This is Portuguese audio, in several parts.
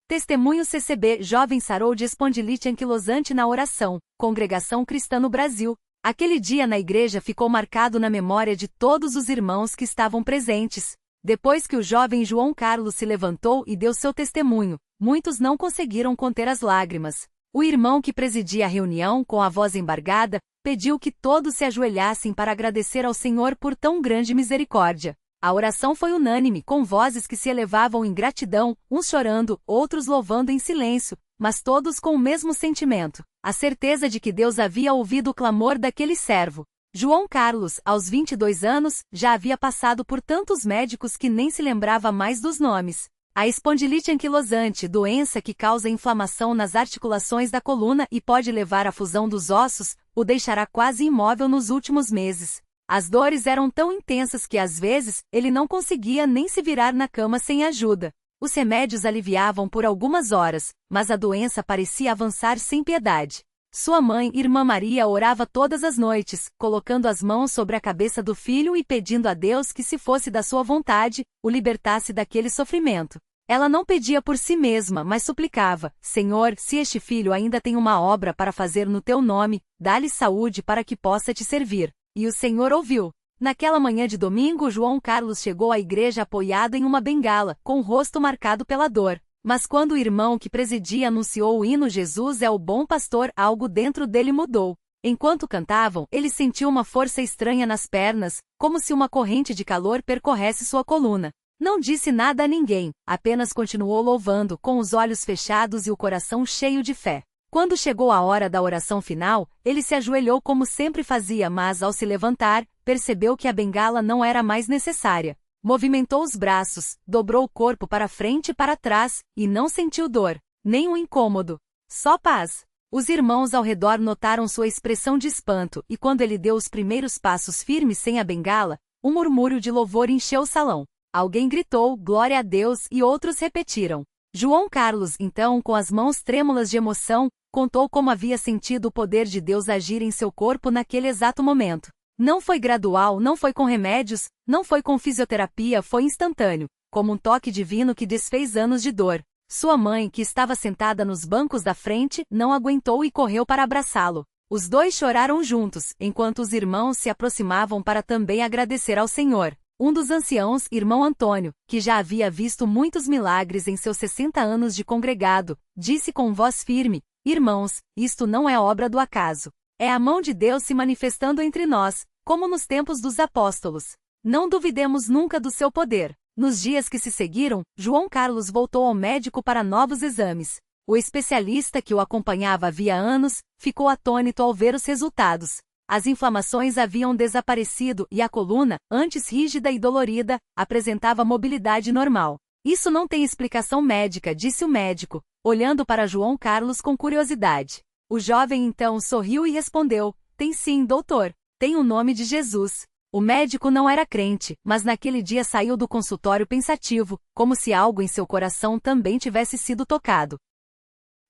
Testemunho CCB. Jovem sarou de espondilite anquilosante na oração. Congregação Cristã no Brasil. Aquele dia na igreja ficou marcado na memória de todos os irmãos que estavam presentes. Depois que o jovem João Carlos se levantou e deu seu testemunho, muitos não conseguiram conter as lágrimas. O irmão que presidia a reunião, com a voz embargada, pediu que todos se ajoelhassem para agradecer ao Senhor por tão grande misericórdia. A oração foi unânime, com vozes que se elevavam em gratidão, uns chorando, outros louvando em silêncio, mas todos com o mesmo sentimento, a certeza de que Deus havia ouvido o clamor daquele servo. João Carlos, aos 22 anos, já havia passado por tantos médicos que nem se lembrava mais dos nomes. A espondilite anquilosante, doença que causa inflamação nas articulações da coluna e pode levar à fusão dos ossos, o deixará quase imóvel nos últimos meses. As dores eram tão intensas que às vezes, ele não conseguia nem se virar na cama sem ajuda. Os remédios aliviavam por algumas horas, mas a doença parecia avançar sem piedade. Sua mãe, Irmã Maria, orava todas as noites, colocando as mãos sobre a cabeça do filho e pedindo a Deus que, se fosse da sua vontade, o libertasse daquele sofrimento. Ela não pedia por si mesma, mas suplicava: Senhor, se este filho ainda tem uma obra para fazer no teu nome, dá-lhe saúde para que possa te servir. E o Senhor ouviu. Naquela manhã de domingo, João Carlos chegou à igreja apoiado em uma bengala, com o rosto marcado pela dor. Mas quando o irmão que presidia anunciou o hino Jesus é o bom pastor, algo dentro dele mudou. Enquanto cantavam, ele sentiu uma força estranha nas pernas, como se uma corrente de calor percorresse sua coluna. Não disse nada a ninguém, apenas continuou louvando, com os olhos fechados e o coração cheio de fé. Quando chegou a hora da oração final, ele se ajoelhou como sempre fazia, mas ao se levantar, percebeu que a bengala não era mais necessária. Movimentou os braços, dobrou o corpo para frente e para trás, e não sentiu dor, nem um incômodo. Só paz. Os irmãos ao redor notaram sua expressão de espanto, e quando ele deu os primeiros passos firmes sem a bengala, um murmúrio de louvor encheu o salão. Alguém gritou, glória a Deus, e outros repetiram. João Carlos, então, com as mãos trêmulas de emoção, contou como havia sentido o poder de Deus agir em seu corpo naquele exato momento. Não foi gradual, não foi com remédios, não foi com fisioterapia, foi instantâneo, como um toque divino que desfez anos de dor. Sua mãe, que estava sentada nos bancos da frente, não aguentou e correu para abraçá-lo. Os dois choraram juntos, enquanto os irmãos se aproximavam para também agradecer ao Senhor. Um dos anciãos, irmão Antônio, que já havia visto muitos milagres em seus 60 anos de congregado, disse com voz firme: Irmãos, isto não é obra do acaso. É a mão de Deus se manifestando entre nós, como nos tempos dos apóstolos. Não duvidemos nunca do seu poder. Nos dias que se seguiram, João Carlos voltou ao médico para novos exames. O especialista que o acompanhava havia anos, ficou atônito ao ver os resultados. As inflamações haviam desaparecido e a coluna, antes rígida e dolorida, apresentava mobilidade normal. Isso não tem explicação médica, disse o médico, olhando para João Carlos com curiosidade. O jovem então sorriu e respondeu: tem sim, doutor. Tem o nome de Jesus. O médico não era crente, mas naquele dia saiu do consultório pensativo, como se algo em seu coração também tivesse sido tocado.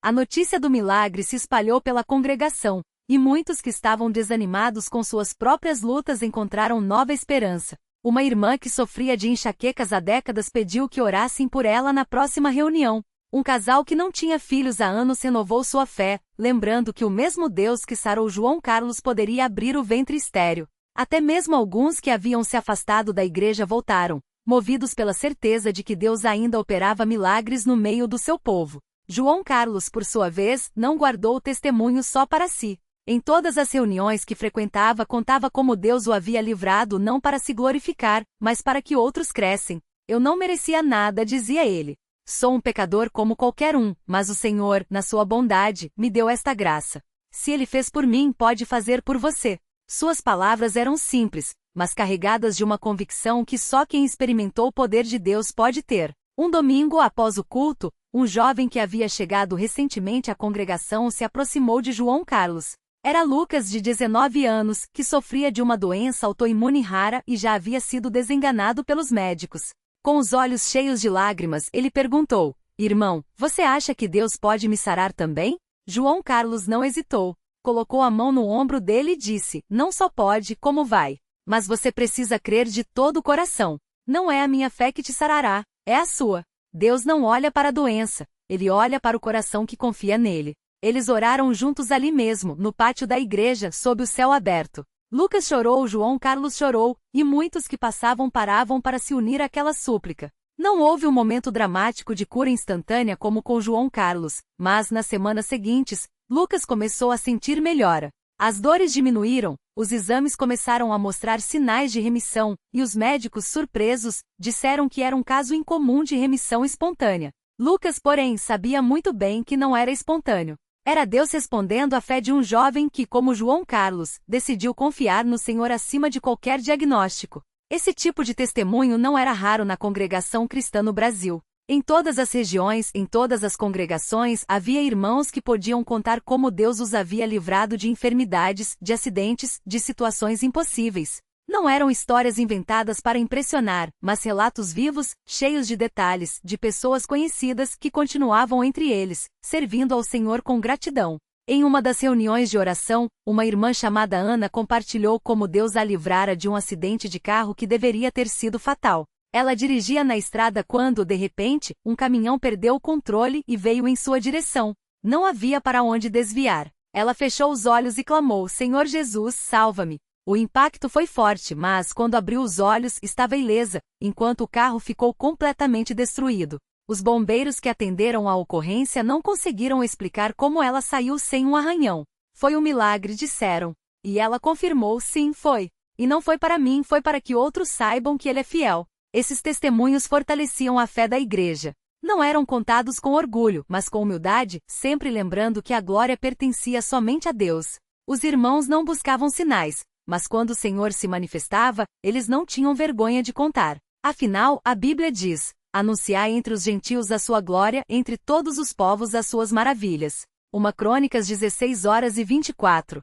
A notícia do milagre se espalhou pela congregação, e muitos que estavam desanimados com suas próprias lutas encontraram nova esperança. Uma irmã que sofria de enxaquecas há décadas pediu que orassem por ela na próxima reunião. Um casal que não tinha filhos há anos renovou sua fé, lembrando que o mesmo Deus que sarou João Carlos poderia abrir o ventre estéril. Até mesmo alguns que haviam se afastado da igreja voltaram, movidos pela certeza de que Deus ainda operava milagres no meio do seu povo. João Carlos, por sua vez, não guardou o testemunho só para si. Em todas as reuniões que frequentava, contava como Deus o havia livrado não para se glorificar, mas para que outros crescem. Eu não merecia nada, dizia ele. Sou um pecador como qualquer um, mas o Senhor, na sua bondade, me deu esta graça. Se Ele fez por mim, pode fazer por você. Suas palavras eram simples, mas carregadas de uma convicção que só quem experimentou o poder de Deus pode ter. Um domingo após o culto, um jovem que havia chegado recentemente à congregação se aproximou de João Carlos. Era Lucas, de 19 anos, que sofria de uma doença autoimune rara e já havia sido desenganado pelos médicos. Com os olhos cheios de lágrimas, ele perguntou: Irmão, você acha que Deus pode me sarar também? João Carlos não hesitou. Colocou a mão no ombro dele e disse: Não só pode, como vai. Mas você precisa crer de todo o coração. Não é a minha fé que te sarará, é a sua. Deus não olha para a doença. ele olha para o coração que confia nele. Eles oraram juntos ali mesmo, no pátio da igreja, sob o céu aberto. Lucas chorou, João Carlos chorou, e muitos que passavam paravam para se unir àquela súplica. Não houve um momento dramático de cura instantânea como com João Carlos, mas nas semanas seguintes, Lucas começou a sentir melhora. As dores diminuíram, os exames começaram a mostrar sinais de remissão, e os médicos, surpresos, disseram que era um caso incomum de remissão espontânea. Lucas, porém, sabia muito bem que não era espontâneo. Era Deus respondendo à fé de um jovem que, como João Carlos, decidiu confiar no Senhor acima de qualquer diagnóstico. Esse tipo de testemunho não era raro na congregação cristã no Brasil. Em todas as regiões, em todas as congregações, havia irmãos que podiam contar como Deus os havia livrado de enfermidades, de acidentes, de situações impossíveis. Não eram histórias inventadas para impressionar, mas relatos vivos, cheios de detalhes, de pessoas conhecidas que continuavam entre eles, servindo ao Senhor com gratidão. Em uma das reuniões de oração, uma irmã chamada Ana compartilhou como Deus a livrara de um acidente de carro que deveria ter sido fatal. Ela dirigia na estrada quando, de repente, um caminhão perdeu o controle e veio em sua direção. Não havia para onde desviar. Ela fechou os olhos e clamou: Senhor Jesus, salva-me. O impacto foi forte, mas quando abriu os olhos, estava ilesa, enquanto o carro ficou completamente destruído. Os bombeiros que atenderam à ocorrência não conseguiram explicar como ela saiu sem um arranhão. Foi um milagre, disseram. E ela confirmou: sim, foi. E não foi para mim, foi para que outros saibam que ele é fiel. Esses testemunhos fortaleciam a fé da igreja. Não eram contados com orgulho, mas com humildade, sempre lembrando que a glória pertencia somente a Deus. Os irmãos não buscavam sinais, mas quando o Senhor se manifestava, eles não tinham vergonha de contar. Afinal, a Bíblia diz: anunciai entre os gentios a sua glória, entre todos os povos as suas maravilhas. 1 Crônicas 16:24.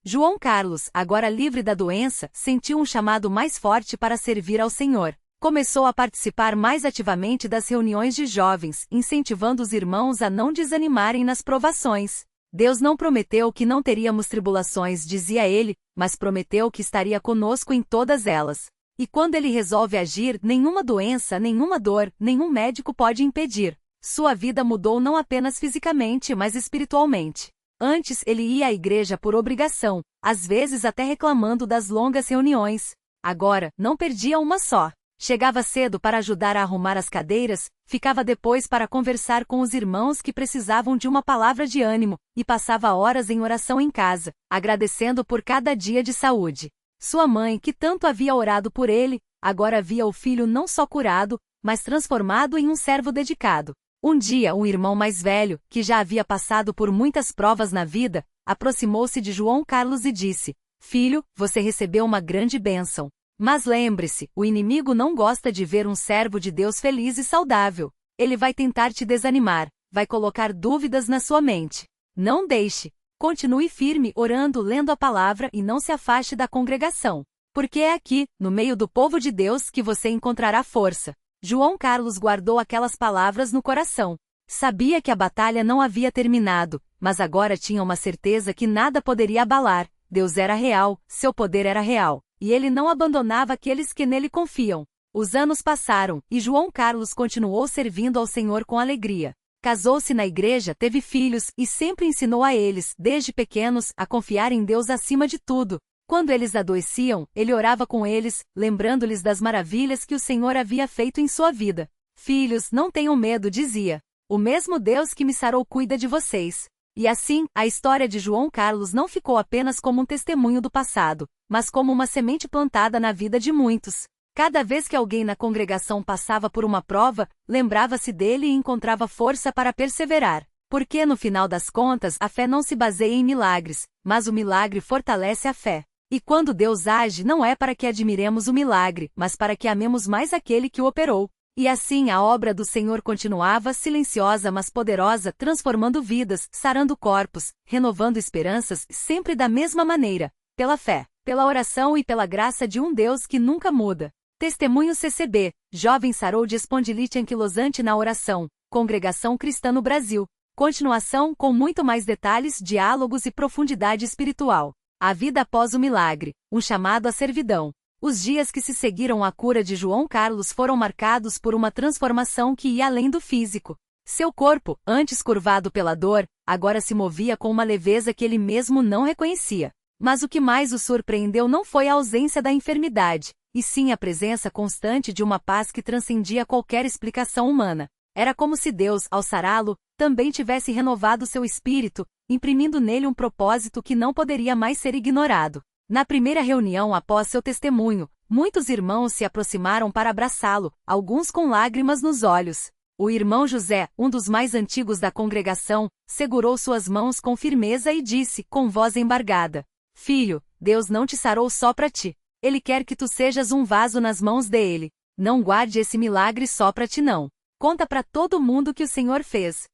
João Carlos, agora livre da doença, sentiu um chamado mais forte para servir ao Senhor. Começou a participar mais ativamente das reuniões de jovens, incentivando os irmãos a não desanimarem nas provações. Deus não prometeu que não teríamos tribulações, dizia ele, mas prometeu que estaria conosco em todas elas. E quando ele resolve agir, nenhuma doença, nenhuma dor, nenhum médico pode impedir. Sua vida mudou não apenas fisicamente, mas espiritualmente. Antes ele ia à igreja por obrigação, às vezes até reclamando das longas reuniões. Agora, não perdia uma só. Chegava cedo para ajudar a arrumar as cadeiras, ficava depois para conversar com os irmãos que precisavam de uma palavra de ânimo, e passava horas em oração em casa, agradecendo por cada dia de saúde. Sua mãe, que tanto havia orado por ele, agora via o filho não só curado, mas transformado em um servo dedicado. Um dia, um irmão mais velho, que já havia passado por muitas provas na vida, aproximou-se de João Carlos e disse: Filho, você recebeu uma grande bênção. Mas lembre-se, o inimigo não gosta de ver um servo de Deus feliz e saudável. Ele vai tentar te desanimar, vai colocar dúvidas na sua mente. Não deixe. Continue firme, orando, lendo a palavra e não se afaste da congregação. Porque é aqui, no meio do povo de Deus, que você encontrará força. João Carlos guardou aquelas palavras no coração. Sabia que a batalha não havia terminado, mas agora tinha uma certeza que nada poderia abalar. Deus era real, seu poder era real, e ele não abandonava aqueles que nele confiam. Os anos passaram, e João Carlos continuou servindo ao Senhor com alegria. Casou-se na igreja, teve filhos, e sempre ensinou a eles, desde pequenos, a confiar em Deus acima de tudo. Quando eles adoeciam, ele orava com eles, lembrando-lhes das maravilhas que o Senhor havia feito em sua vida. Filhos, não tenham medo, dizia. O mesmo Deus que me sarou cuida de vocês. E assim, a história de João Carlos não ficou apenas como um testemunho do passado, mas como uma semente plantada na vida de muitos. Cada vez que alguém na congregação passava por uma prova, lembrava-se dele e encontrava força para perseverar. Porque no final das contas, a fé não se baseia em milagres, mas o milagre fortalece a fé. E quando Deus age, não é para que admiremos o milagre, mas para que amemos mais aquele que o operou. E assim a obra do Senhor continuava, silenciosa mas poderosa, transformando vidas, sarando corpos, renovando esperanças, sempre da mesma maneira, pela fé, pela oração e pela graça de um Deus que nunca muda. Testemunho CCB, Jovem sarou de espondilite anquilosante na oração, Congregação Cristã no Brasil. Continuação com muito mais detalhes, diálogos e profundidade espiritual. A vida após o milagre, um chamado à servidão. Os dias que se seguiram à cura de João Carlos foram marcados por uma transformação que ia além do físico. Seu corpo, antes curvado pela dor, agora se movia com uma leveza que ele mesmo não reconhecia. Mas o que mais o surpreendeu não foi a ausência da enfermidade, e sim a presença constante de uma paz que transcendia qualquer explicação humana. Era como se Deus, ao sará-lo, também tivesse renovado seu espírito, imprimindo nele um propósito que não poderia mais ser ignorado. Na primeira reunião após seu testemunho, muitos irmãos se aproximaram para abraçá-lo, alguns com lágrimas nos olhos. O irmão José, um dos mais antigos da congregação, segurou suas mãos com firmeza e disse, com voz embargada: Filho, Deus não te sarou só para ti. Ele quer que tu sejas um vaso nas mãos dele. Não guarde esse milagre só para ti não. Conta para todo mundo o que o Senhor fez.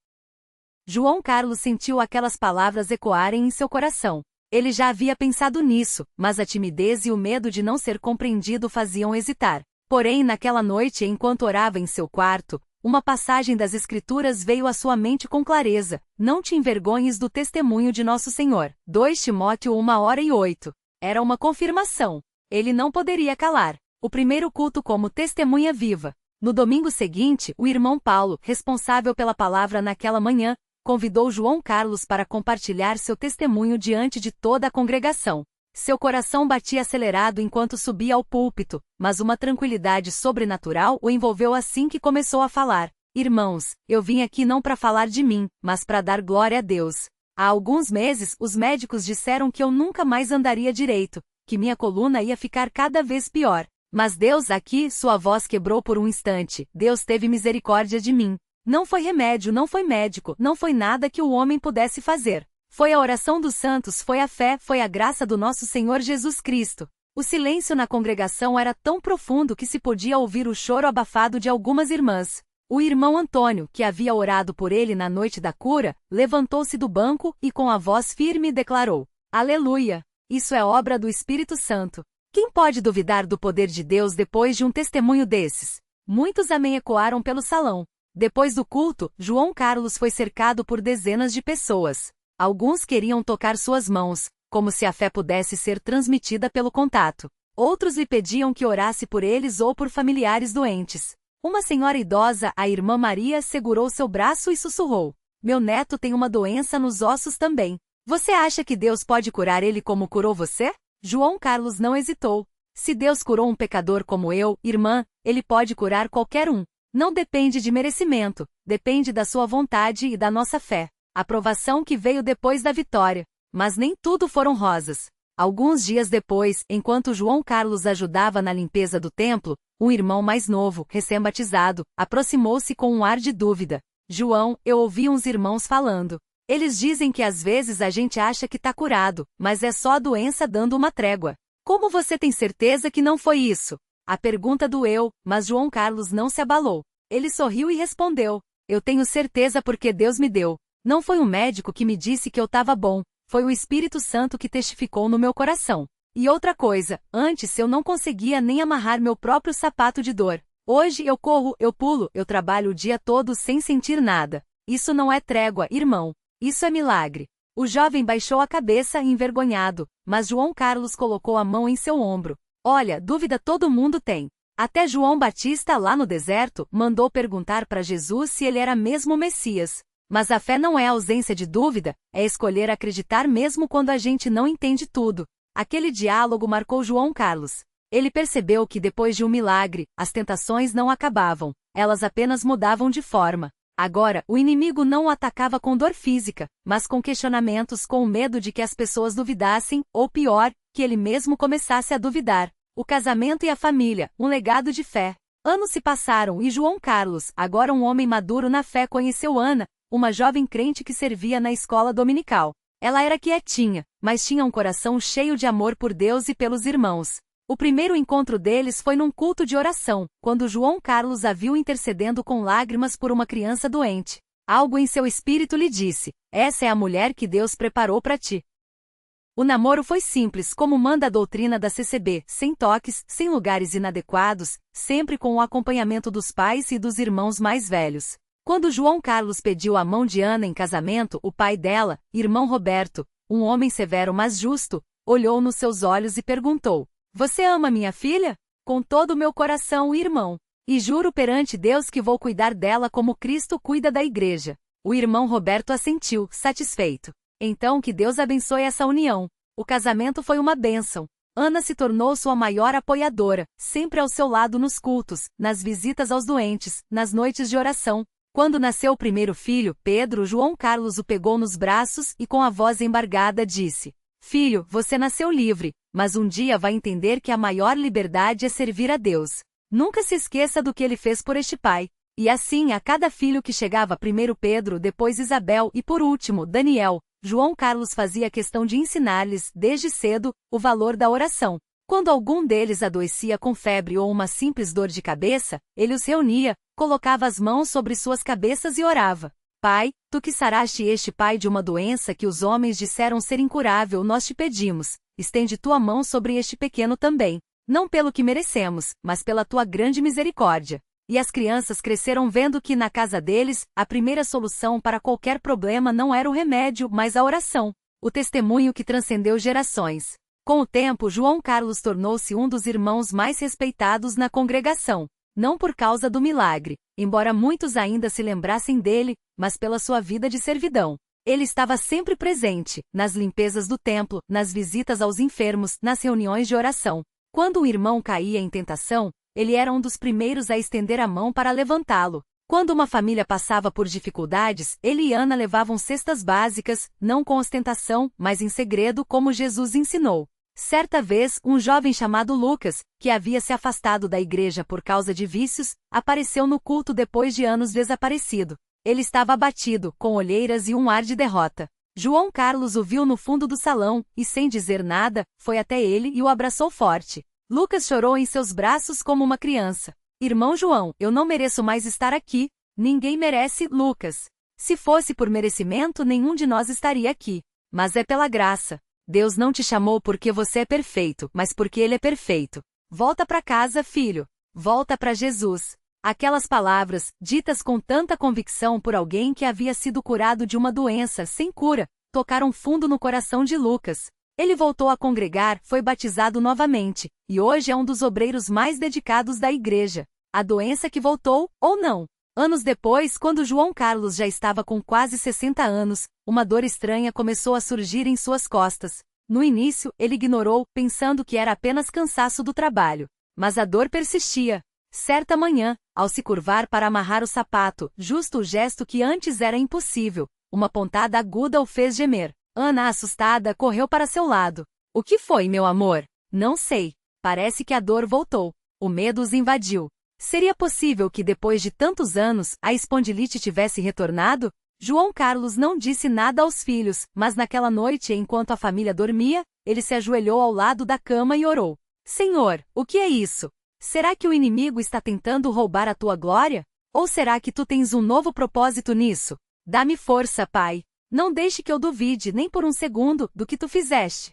João Carlos sentiu aquelas palavras ecoarem em seu coração. Ele já havia pensado nisso, mas a timidez e o medo de não ser compreendido faziam hesitar. Porém, naquela noite, enquanto orava em seu quarto, uma passagem das Escrituras veio à sua mente com clareza. Não te envergonhes do testemunho de nosso Senhor. 2 Timóteo 1:8. Era uma confirmação. Ele não poderia calar. O primeiro culto como testemunha viva. No domingo seguinte, o irmão Paulo, responsável pela palavra naquela manhã, convidou João Carlos para compartilhar seu testemunho diante de toda a congregação. Seu coração batia acelerado enquanto subia ao púlpito, mas uma tranquilidade sobrenatural o envolveu assim que começou a falar. Irmãos, eu vim aqui não para falar de mim, mas para dar glória a Deus. Há alguns meses, os médicos disseram que eu nunca mais andaria direito, que minha coluna ia ficar cada vez pior. Mas Deus aqui, sua voz quebrou por um instante. Deus teve misericórdia de mim. Não foi remédio, não foi médico, não foi nada que o homem pudesse fazer. Foi a oração dos santos, foi a fé, foi a graça do nosso Senhor Jesus Cristo. O silêncio na congregação era tão profundo que se podia ouvir o choro abafado de algumas irmãs. O irmão Antônio, que havia orado por ele na noite da cura, levantou-se do banco e com a voz firme declarou: Aleluia! Isso é obra do Espírito Santo. Quem pode duvidar do poder de Deus depois de um testemunho desses? Muitos amém ecoaram pelo salão. Depois do culto, João Carlos foi cercado por dezenas de pessoas. Alguns queriam tocar suas mãos, como se a fé pudesse ser transmitida pelo contato. Outros lhe pediam que orasse por eles ou por familiares doentes. Uma senhora idosa, a irmã Maria, segurou seu braço e sussurrou: Meu neto tem uma doença nos ossos também. Você acha que Deus pode curar ele como curou você? João Carlos não hesitou. Se Deus curou um pecador como eu, irmã, ele pode curar qualquer um. Não depende de merecimento, depende da sua vontade e da nossa fé. A provação que veio depois da vitória. Mas nem tudo foram rosas. Alguns dias depois, enquanto João Carlos ajudava na limpeza do templo, um irmão mais novo, recém-batizado, aproximou-se com um ar de dúvida. João, eu ouvi uns irmãos falando. Eles dizem que às vezes a gente acha que está curado, mas é só a doença dando uma trégua. Como você tem certeza que não foi isso? A pergunta doeu, mas João Carlos não se abalou. Ele sorriu e respondeu: Eu tenho certeza porque Deus me deu. Não foi um médico que me disse que eu estava bom, foi o Espírito Santo que testificou no meu coração. E outra coisa, antes eu não conseguia nem amarrar meu próprio sapato de dor. Hoje eu corro, eu pulo, eu trabalho o dia todo sem sentir nada. Isso não é trégua, irmão. Isso é milagre. O jovem baixou a cabeça envergonhado, mas João Carlos colocou a mão em seu ombro. Olha, dúvida todo mundo tem. Até João Batista lá no deserto mandou perguntar para Jesus se ele era mesmo o Messias. Mas a fé não é ausência de dúvida, é escolher acreditar mesmo quando a gente não entende tudo. Aquele diálogo marcou João Carlos. Ele percebeu que depois de um milagre, as tentações não acabavam, elas apenas mudavam de forma. Agora, o inimigo não o atacava com dor física, mas com questionamentos, com o medo de que as pessoas duvidassem, ou pior, que ele mesmo começasse a duvidar. O casamento e a família, um legado de fé. Anos se passaram e João Carlos, agora um homem maduro na fé, conheceu Ana, uma jovem crente que servia na escola dominical. Ela era quietinha, mas tinha um coração cheio de amor por Deus e pelos irmãos. O primeiro encontro deles foi num culto de oração, quando João Carlos a viu intercedendo com lágrimas por uma criança doente. Algo em seu espírito lhe disse: essa é a mulher que Deus preparou para ti. O namoro foi simples, como manda a doutrina da CCB, sem toques, sem lugares inadequados, sempre com o acompanhamento dos pais e dos irmãos mais velhos. Quando João Carlos pediu a mão de Ana em casamento, o pai dela, irmão Roberto, um homem severo mas justo, olhou nos seus olhos e perguntou: Você ama minha filha? Com todo o meu coração, irmão. E juro perante Deus que vou cuidar dela como Cristo cuida da igreja. O irmão Roberto assentiu, satisfeito. Então que Deus abençoe essa união. O casamento foi uma bênção. Ana se tornou sua maior apoiadora, sempre ao seu lado nos cultos, nas visitas aos doentes, nas noites de oração. Quando nasceu o primeiro filho, Pedro, João Carlos o pegou nos braços e com a voz embargada disse: Filho, você nasceu livre, mas um dia vai entender que a maior liberdade é servir a Deus. Nunca se esqueça do que ele fez por este pai. E assim a cada filho que chegava, primeiro Pedro, depois Isabel e por último Daniel, João Carlos fazia questão de ensinar-lhes, desde cedo, o valor da oração. Quando algum deles adoecia com febre ou uma simples dor de cabeça, ele os reunia, colocava as mãos sobre suas cabeças e orava. Pai, tu que saraste este pai de uma doença que os homens disseram ser incurável, nós te pedimos, estende tua mão sobre este pequeno também, não pelo que merecemos, mas pela tua grande misericórdia. E as crianças cresceram vendo que na casa deles, a primeira solução para qualquer problema não era o remédio, mas a oração. O testemunho que transcendeu gerações. Com o tempo, João Carlos tornou-se um dos irmãos mais respeitados na congregação. Não por causa do milagre, embora muitos ainda se lembrassem dele, mas pela sua vida de servidão. Ele estava sempre presente, nas limpezas do templo, nas visitas aos enfermos, nas reuniões de oração. Quando um irmão caía em tentação, ele era um dos primeiros a estender a mão para levantá-lo. Quando uma família passava por dificuldades, ele e Ana levavam cestas básicas, não com ostentação, mas em segredo, como Jesus ensinou. Certa vez, um jovem chamado Lucas, que havia se afastado da igreja por causa de vícios, apareceu no culto depois de anos desaparecido. Ele estava abatido, com olheiras e um ar de derrota. João Carlos o viu no fundo do salão, e sem dizer nada, foi até ele e o abraçou forte. Lucas chorou em seus braços como uma criança. Irmão João, eu não mereço mais estar aqui. Ninguém merece, Lucas. Se fosse por merecimento, nenhum de nós estaria aqui. Mas é pela graça. Deus não te chamou porque você é perfeito, mas porque Ele é perfeito. Volta para casa, filho. Volta para Jesus. Aquelas palavras, ditas com tanta convicção por alguém que havia sido curado de uma doença sem cura, tocaram fundo no coração de Lucas. Ele voltou a congregar, foi batizado novamente, e hoje é um dos obreiros mais dedicados da igreja. A doença que voltou, ou não? Anos depois, quando João Carlos já estava com quase 60 anos, uma dor estranha começou a surgir em suas costas. No início, ele ignorou, pensando que era apenas cansaço do trabalho. Mas a dor persistia. Certa manhã, ao se curvar para amarrar o sapato, justo o gesto que antes era impossível, uma pontada aguda o fez gemer. Ana, assustada, correu para seu lado. O que foi, meu amor? Não sei. Parece que a dor voltou. O medo os invadiu. Seria possível que depois de tantos anos, a espondilite tivesse retornado? João Carlos não disse nada aos filhos, mas naquela noite, enquanto a família dormia, ele se ajoelhou ao lado da cama e orou. Senhor, o que é isso? Será que o inimigo está tentando roubar a tua glória? Ou será que tu tens um novo propósito nisso? Dá-me força, Pai. Não deixe que eu duvide nem por um segundo do que tu fizeste.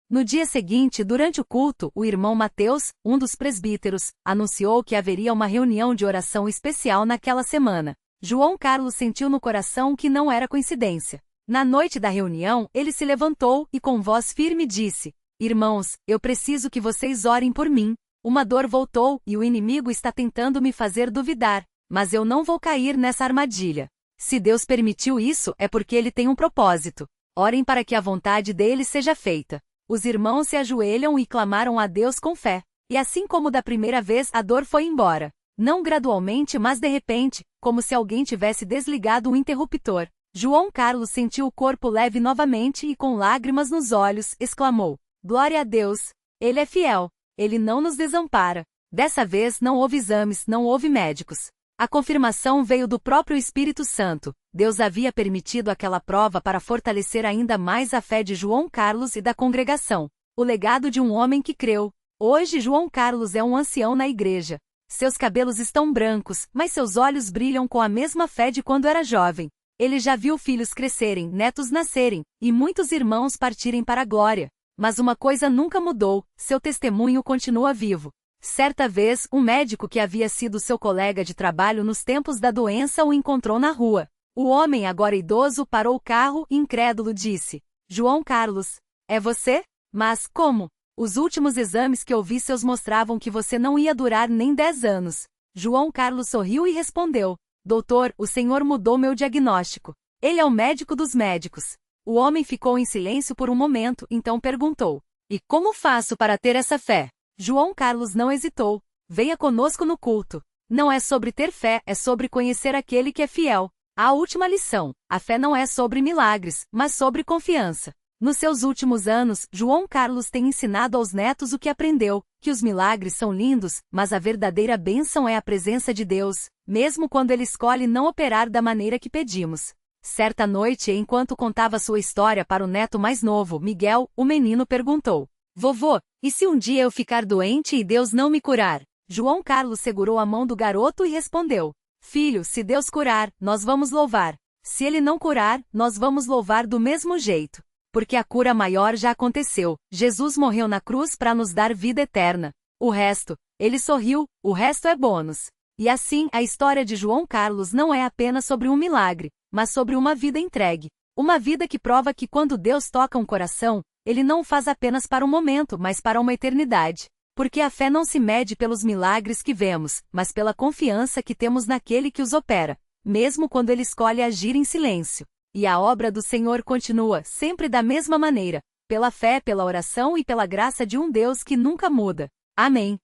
No dia seguinte, durante o culto, o irmão Mateus, um dos presbíteros, anunciou que haveria uma reunião de oração especial naquela semana. João Carlos sentiu no coração que não era coincidência. Na noite da reunião, ele se levantou e com voz firme disse: Irmãos, eu preciso que vocês orem por mim. Uma dor voltou e o inimigo está tentando me fazer duvidar, mas eu não vou cair nessa armadilha. Se Deus permitiu isso, é porque Ele tem um propósito. Orem para que a vontade dele seja feita. Os irmãos se ajoelham e clamaram a Deus com fé. E assim como da primeira vez, a dor foi embora. Não gradualmente, mas de repente, como se alguém tivesse desligado um interruptor. João Carlos sentiu o corpo leve novamente e com lágrimas nos olhos, exclamou: Glória a Deus! Ele é fiel. Ele não nos desampara. Dessa vez não houve exames, não houve médicos. A confirmação veio do próprio Espírito Santo. Deus havia permitido aquela prova para fortalecer ainda mais a fé de João Carlos e da congregação. O legado de um homem que creu. Hoje João Carlos é um ancião na igreja. Seus cabelos estão brancos, mas seus olhos brilham com a mesma fé de quando era jovem. Ele já viu filhos crescerem, netos nascerem, e muitos irmãos partirem para a glória. Mas uma coisa nunca mudou, seu testemunho continua vivo. Certa vez, um médico que havia sido seu colega de trabalho nos tempos da doença o encontrou na rua. O homem, agora idoso, parou o carro e, incrédulo, disse: João Carlos, é você? Mas como? Os últimos exames que eu vi seus mostravam que você não ia durar nem 10 anos. João Carlos sorriu e respondeu: Doutor, o senhor mudou meu diagnóstico. Ele é o médico dos médicos. O homem ficou em silêncio por um momento, então perguntou: E como faço para ter essa fé? João Carlos não hesitou. Venha conosco no culto. Não é sobre ter fé, é sobre conhecer aquele que é fiel. A última lição: a fé não é sobre milagres, mas sobre confiança. Nos seus últimos anos, João Carlos tem ensinado aos netos o que aprendeu, que os milagres são lindos, mas a verdadeira bênção é a presença de Deus, mesmo quando Ele escolhe não operar da maneira que pedimos. Certa noite, enquanto contava sua história para o neto mais novo, Miguel, o menino perguntou: Vovô, e se um dia eu ficar doente e Deus não me curar? João Carlos segurou a mão do garoto e respondeu: Filho, se Deus curar, nós vamos louvar. Se Ele não curar, nós vamos louvar do mesmo jeito. Porque a cura maior já aconteceu. Jesus morreu na cruz para nos dar vida eterna. O resto, ele sorriu, o resto é bônus. E assim, a história de João Carlos não é apenas sobre um milagre, mas sobre uma vida entregue. Uma vida que prova que quando Deus toca um coração, Ele não o faz apenas para um momento, mas para uma eternidade. Porque a fé não se mede pelos milagres que vemos, mas pela confiança que temos naquele que os opera, mesmo quando Ele escolhe agir em silêncio. E a obra do Senhor continua, sempre da mesma maneira, pela fé, pela oração e pela graça de um Deus que nunca muda. Amém.